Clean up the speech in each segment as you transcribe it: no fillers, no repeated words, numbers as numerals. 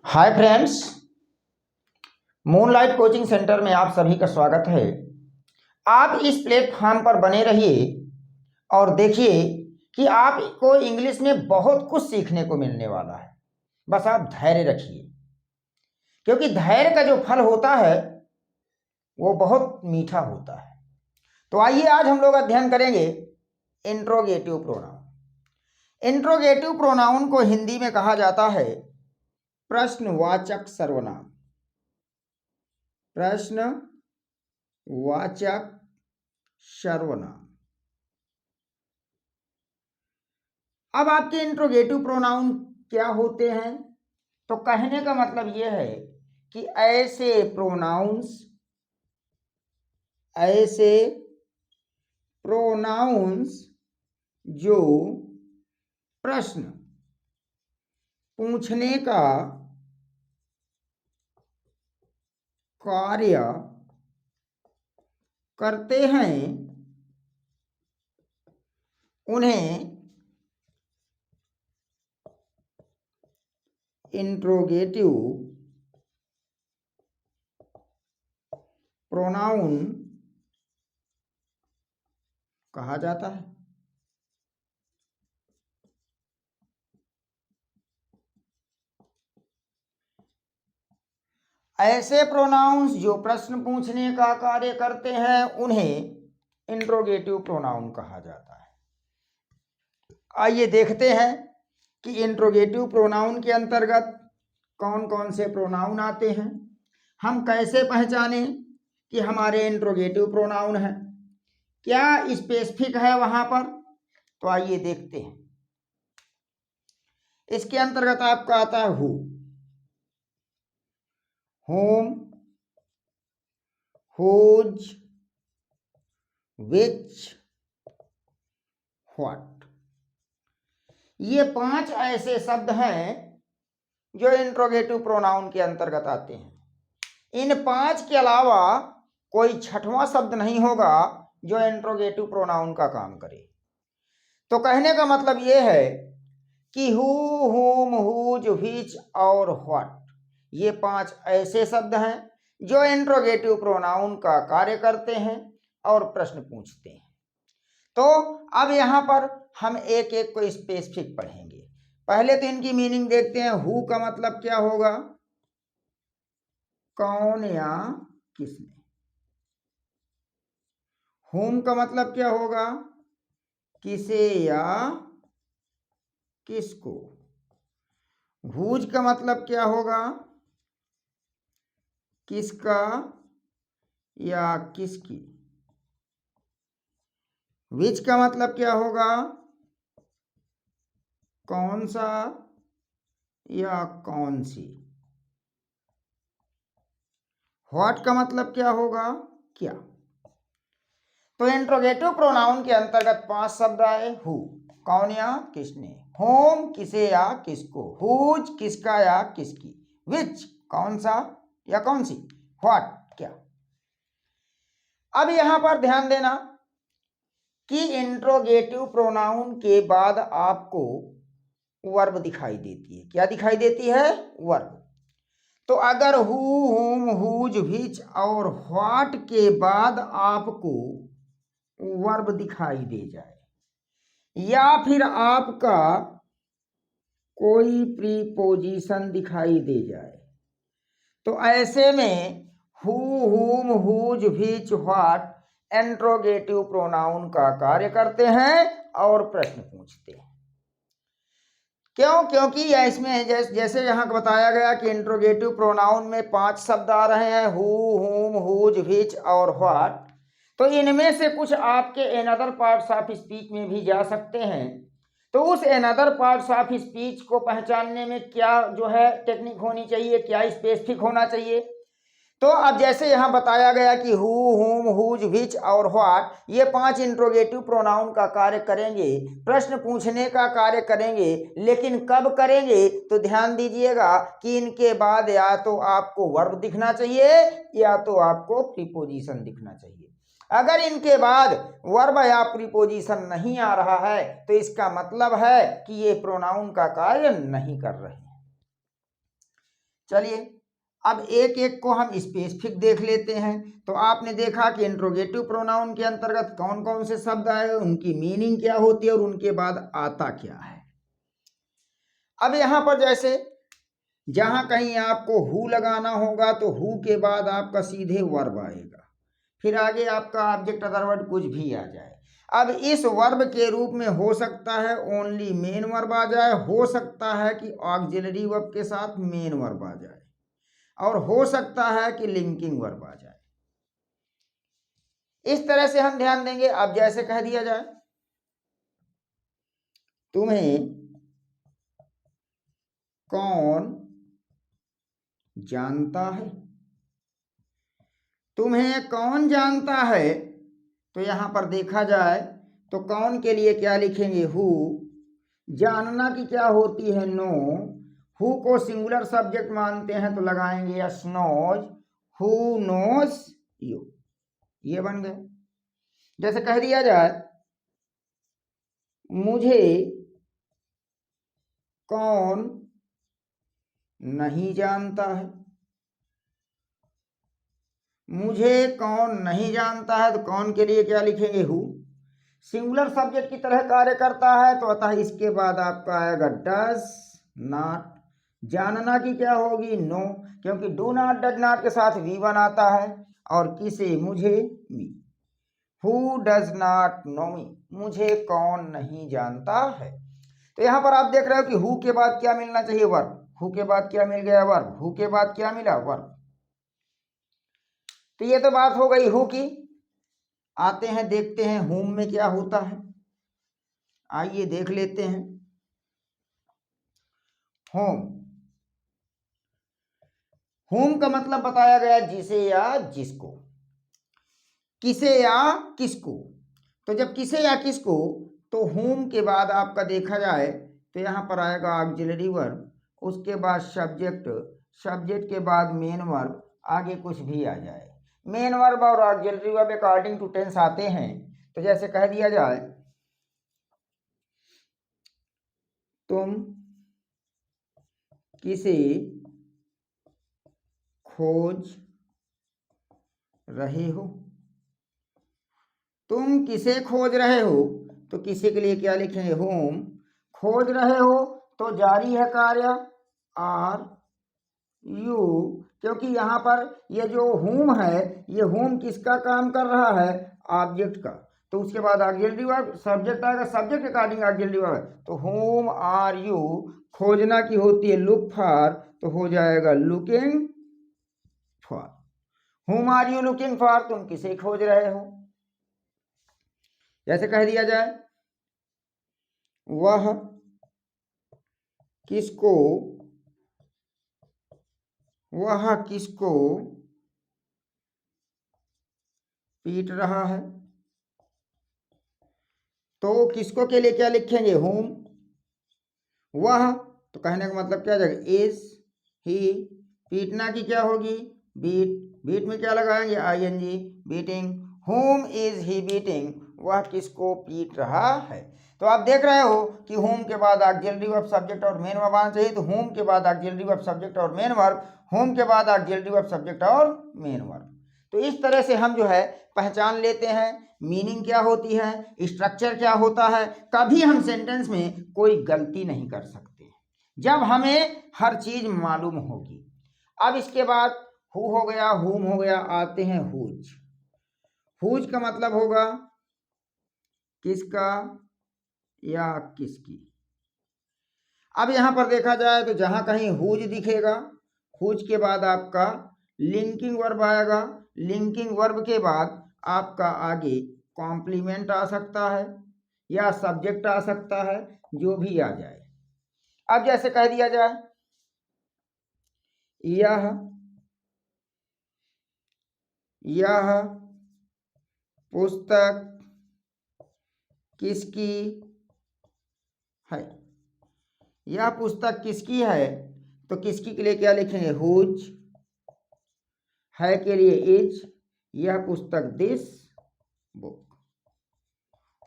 Hi friends, moonlight coaching centre में आप सभी का स्वागत है। आप इस प्लेटफॉर्म पर बने रहिए और देखिए कि आपको इंग्लिश में बहुत कुछ सीखने को मिलने वाला है। बस आप धैर्य रखिए, क्योंकि धैर्य का जो फल होता है वो बहुत मीठा होता है। तो आइए आज हम लोग अध्ययन करेंगे इंट्रोगेटिव प्रोनाउन। इंट्रोगेटिव प्रोनाउन को हिंदी में कहा जाता है प्रश्नवाचक सर्वनाम। प्रश्नवाचक सर्वनाम। अब आपके इंट्रोगेटिव प्रोनाउन क्या होते हैं? तो कहने का मतलब यह है कि ऐसे प्रोनाउंस जो प्रश्न पूछने का कार्य करते हैं उन्हें इंट्रोगेटिव प्रोनाउन कहा जाता है। ऐसे प्रोनाउंस जो प्रश्न पूछने का कार्य करते हैं उन्हें इंट्रोगेटिव प्रोनाउन कहा जाता है। आइए देखते हैं कि इंट्रोगेटिव प्रोनाउन के अंतर्गत कौन कौन से प्रोनाउन आते हैं। हम कैसे पहचानें कि हमारे इंट्रोगेटिव प्रोनाउन है, क्या स्पेसिफिक है वहां पर। तो आइए देखते हैं। इसके अंतर्गत आपका आता है who, whom, whose, which, what. ये 5 ऐसे शब्द हैं जो इंट्रोगेटिव प्रोनाउन के अंतर्गत आते हैं। इन 5 के अलावा कोई छठवां शब्द नहीं होगा जो इंट्रोगेटिव प्रोनाउन का काम करे। तो कहने का मतलब यह है कि हु, हुम, हुज, व्हिच और व्हाट, ये 5 ऐसे शब्द हैं जो इंट्रोगेटिव प्रोनाउन का कार्य करते हैं और प्रश्न पूछते हैं। तो अब यहां पर हम एक एक को स्पेसिफिक पढ़ेंगे। पहले तो इनकी मीनिंग देखते हैं। हु का मतलब क्या होगा? कौन या किसने। होम का मतलब क्या होगा? किसे या किसको। हुज का मतलब क्या होगा? किसका या किसकी। विच का मतलब क्या होगा? कौन सा या कौन सी। व्हाट का मतलब क्या होगा? क्या। तो इंट्रोगेटिव प्रोनाउन के अंतर्गत 5 शब्द आए। हु, कौन या किसने। होम, किसे या किसको। हुज, किसका या किसकी। विच, कौन सा या कौन सी। व्हाट, क्या। अब यहां पर ध्यान देना कि इंट्रोगेटिव प्रोनाउन के बाद आपको वर्ब दिखाई देती है। क्या दिखाई देती है? वर्ब। तो अगर हु, हुम, हुज, व्हिच और व्हाट के बाद आपको वर्ब दिखाई दे जाए या फिर आपका कोई प्रीपोजिशन दिखाई दे जाए, तो ऐसे में who, whom, whose, which, what interrogative pronoun का कार्य करते हैं और प्रश्न पूछते हैं। क्यों? क्योंकि इसमें जैसे यहाँ बताया गया कि इंट्रोगेटिव प्रोनाउन में 5 शब्द आ रहे हैं। हु, हुम, हुज, व्हिच और व्हाट। तो इनमें से कुछ आपके अनदर पार्ट्स ऑफ स्पीच में भी जा सकते हैं। तो उस अनदर पार्ट्स ऑफ स्पीच को पहचानने में क्या जो है टेक्निक होनी चाहिए, क्या स्पेसिफिक होना चाहिए। तो अब जैसे यहां बताया गया कि हु, हुम, हुज, व्हिच और व्हाट, ये 5 इंट्रोगेटिव प्रोनाउन का कार्य करेंगे, प्रश्न पूछने का कार्य करेंगे। लेकिन कब करेंगे? तो ध्यान दीजिएगा कि इनके बाद या तो आपको वर्ब दिखना चाहिए या तो आपको प्रीपोजिशन दिखना चाहिए। अगर इनके बाद वर्ब या प्रीपोजिशन नहीं आ रहा है तो इसका मतलब है कि ये प्रोनाउन का कार्य नहीं कर रहे हैं। चलिए अब एक एक को हम स्पेसिफिक देख लेते हैं। तो आपने देखा कि इंट्रोगेटिव प्रोनाउन के अंतर्गत कौन कौन से शब्द आए, उनकी मीनिंग क्या होती है और उनके बाद आता क्या है। अब यहाँ पर जैसे जहां कहीं आपको हु लगाना होगा तो हु के बाद आपका सीधे वर्ब आएगा, फिर आगे आपका ऑब्जेक्ट अदर वर्ड कुछ भी आ जाए। अब इस वर्ब के रूप में हो सकता है ओनली मेन वर्ब आ जाए, हो सकता है कि ऑक्सिलरी वर्ब के साथ मेन वर्ब आ जाए, और हो सकता है कि लिंकिंग वर्ब आ जाए। इस तरह से हम ध्यान देंगे। अब जैसे कह दिया जाए तुम्हें कौन जानता है, तुम्हें कौन जानता है, तो यहां पर देखा जाए तो कौन के लिए क्या लिखेंगे, हु। जानना की क्या होती है, नो। हु को सिंगुलर सब्जेक्ट मानते हैं तो लगाएंगे es knows, who knows you, ये बन गए। जैसे कह दिया जाए मुझे कौन नहीं जानता है, मुझे कौन नहीं जानता है, तो कौन के लिए क्या लिखेंगे, हु। सिंगुलर सब्जेक्ट की तरह कार्य करता है तो अतः इसके बाद आपका आएगा डज नॉट। जानना की क्या होगी, नो, क्योंकि डू नॉट डज नॉट के साथ वी वन आता है, और किसे, मुझे, मी। हु डज नॉट नो मी, मुझे कौन नहीं जानता है। तो यहां पर आप देख रहे हो कि हु के बाद क्या मिलना चाहिए, वर्ब। हु के बाद क्या मिल गया, वर्ब। हु के बाद क्या मिला, वर्ब। तो ये तो बात हो गई हु की। आते हैं देखते हैं होम में क्या होता है, आइए देख लेते हैं। होम, होम का मतलब बताया गया जिसे या जिसको, किसे या किसको। तो जब किसे या किसको, तो होम के बाद आपका देखा जाए तो यहां पर आएगा ऑक्सिलरी वर्ब, उसके बाद सब्जेक्ट, सब्जेक्ट के बाद मेन वर्ब, आगे कुछ भी आ जाए। मेन वर्ब और auxiliary verb according to tense आते हैं। तो जैसे कह दिया जाए तुम किसे खोज रहे हो, तुम किसे खोज रहे हो, तो किसी के लिए क्या लिखेंगे, होम। खोज रहे हो तो जारी है कार्य, आर यू, क्योंकि यहां पर ये जो होम है, ये होम किसका काम कर रहा है, ऑब्जेक्ट का। तो उसके बाद ऑक्सिलरी वर्ब, सब्जेक्ट आएगा, सब्जेक्ट अकॉर्डिंग ऑक्सिलरी वर्ब। तो होम आर यू, खोजना की होती है लुक फॉर, तो हो जाएगा looking for. Whom are you looking for, तुम किसे खोज रहे हो। जैसे कह दिया जाए वह किसको, वह किसको पीट रहा है, तो किसको के लिए क्या लिखेंगे, होम। वह, तो कहने का मतलब क्या जाएगा, इज ही। पीटना की क्या होगी, बीट, बीट में क्या लगाएंगे, ING, beating. Whom is he beating, वह किसको पीट रहा है। तो आप देख रहे हो कि होम के बाद ऑक्सिलरी वर्ब, सब्जेक्ट और मेन वर्ब आना चाहिए। तो होम के बाद ऑक्सिलरी वर्ब, सब्जेक्ट और मेन वर्ब, होम के बाद ऑक्सिलरी वर्ब, सब्जेक्ट और मेन वर्ब। तो इस तरह से हम जो है पहचान लेते हैं मीनिंग क्या होती है, स्ट्रक्चर क्या होता है। कभी हम सेंटेंस में कोई गलती नहीं कर सकते जब हमें हर चीज मालूम होगी। अब इसके बाद हु हो गया, हुम हो गया, आते हैं हुज। हुज का मतलब होगा किसका या किसकी। अब यहां पर देखा जाए तो जहां कहीं हुज दिखेगा, हुज के बाद आपका लिंकिंग वर्ब आएगा, लिंकिंग वर्ब के बाद आपका आगे कॉम्प्लीमेंट आ सकता है या सब्जेक्ट आ सकता है, जो भी आ जाए। अब जैसे कह दिया जाए यह पुस्तक किसकी है, यह पुस्तक किसकी है, तो किसकी के लिए क्या लिखेंगे, हुज। है के लिए इज, यह पुस्तक this book.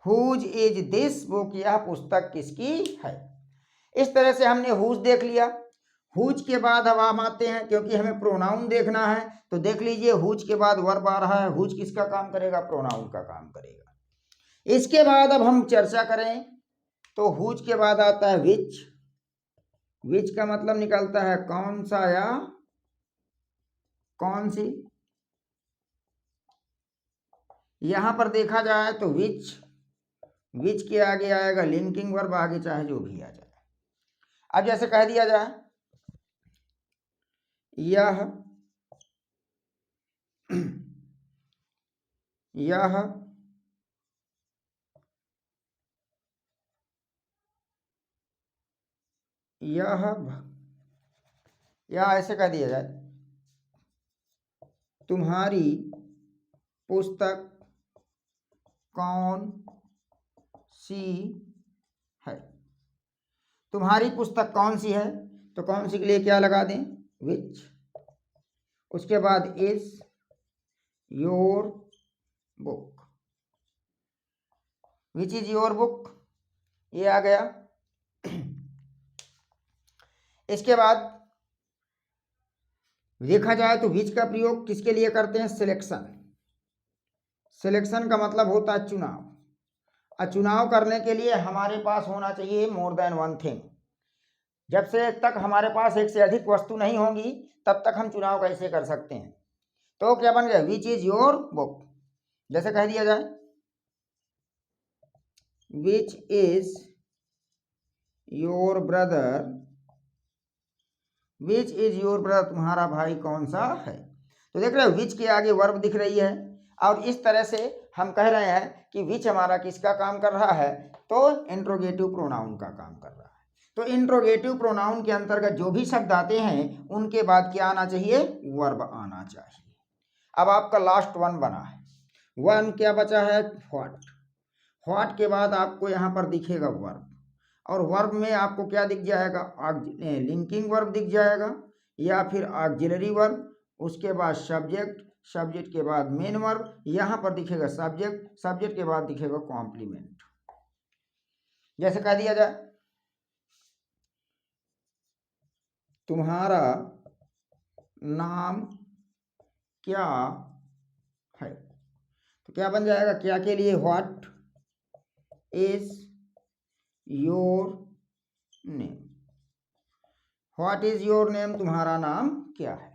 Whose is this book, यह पुस्तक किसकी है। इस तरह से हमने हुज देख लिया। हुज के बाद अब हम आते हैं, क्योंकि हमें प्रोनाउन देखना है, तो देख लीजिए हुज के बाद वर्ब आ रहा है। हुज किसका काम करेगा? प्रोनाउन का काम करेगा। इसके बाद अब हम चर्चा करें तो हुज के बाद आता है विच। विच का मतलब निकलता है कौन सा या कौन सी। यहां पर देखा जाए तो विच के आगे आएगा लिंकिंग वर्ब, आगे चाहे जो भी आ जाए। अब जैसे कह दिया जाए यह या ऐसे कह दिया जाए तुम्हारी पुस्तक कौन सी है। तुम्हारी पुस्तक कौन सी है, तो कौन सी के लिए क्या लगा दें? विच। उसके बाद is your book. Which is your book, ये आ गया। इसके बाद देखा जाए तो विच का प्रयोग किसके लिए करते हैं? सिलेक्शन। सिलेक्शन का मतलब होता है चुनाव। और चुनाव करने के लिए हमारे पास होना चाहिए मोर देन वन थिंग। जब से तक हमारे पास एक से अधिक वस्तु नहीं होंगी तब तक हम चुनाव कैसे कर सकते हैं? तो क्या बन गया? Which is your book. जैसे कह दिया जाए which is your brother. Which is your brother, तुम्हारा भाई कौन सा है। तो देख रहे हो विच के आगे वर्ब दिख रही है, और इस तरह से हम कह रहे हैं कि विच हमारा किसका काम कर रहा है? तो इंट्रोगेटिव प्रोनाउन का काम कर रहा है। तो इंट्रोगेटिव प्रोनाउन के अंतर्गत जो भी शब्द आते हैं उनके बाद क्या आना चाहिए? वर्ब आना चाहिए। अब आपका लास्ट वन बना है। वन क्या बचा है? व्हाट। व्हाट के बाद आपको यहाँ पर दिखेगा वर्ब, और वर्ब में आपको क्या दिख जाएगा? लिंकिंग वर्ब दिख जाएगा, या फिर ऑक्सिलरी वर्ब। उसके बाद सब्जेक्ट, सब्जेक्ट के बाद मेन वर्ब, यहाँ पर दिखेगा सब्जेक्ट, सब्जेक्ट के बाद दिखेगा कॉम्प्लीमेंट। जैसे कह दिया जाए तुम्हारा नाम क्या है, तो क्या बन जाएगा? क्या के लिए? What is your name. What is your name, तुम्हारा नाम क्या है।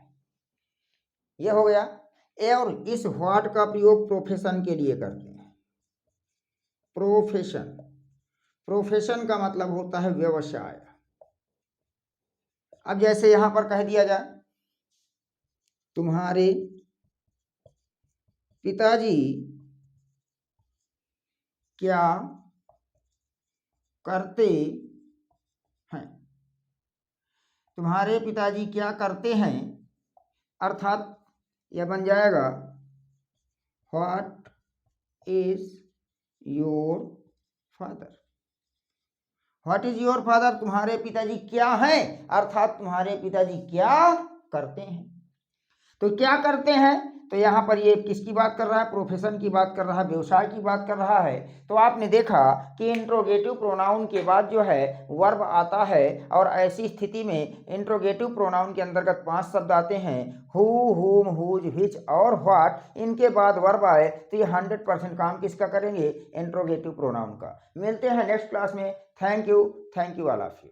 यह हो गया। और इस व्हाट का प्रयोग प्रोफेशन के लिए करते हैं। प्रोफेशन, प्रोफेशन का मतलब होता है व्यवसाय। अब जैसे यहां पर कह दिया जाए तुम्हारे पिताजी क्या करते हैं। तुम्हारे पिताजी क्या करते हैं, अर्थात यह बन जाएगा what is your father. What is your father, तुम्हारे पिताजी क्या हैं, अर्थात तुम्हारे पिताजी क्या करते हैं। तो क्या करते हैं, तो यहाँ पर ये किसकी बात कर रहा है? प्रोफेशन की बात कर रहा है, व्यवसाय की बात कर रहा है। तो आपने देखा कि इंट्रोगेटिव प्रोनाउन के बाद जो है वर्ब आता है, और ऐसी स्थिति में इंट्रोगेटिव प्रोनाउन के अंतर्गत 5 शब्द आते हैं, हु, हुम, हुज, व्हिच और व्हाट। इनके बाद वर्ब आए तो ये 100% काम किसका करेंगे? इंट्रोगेटिव प्रोनाउन का। मिलते हैं नेक्स्ट क्लास में। Thank you all of you.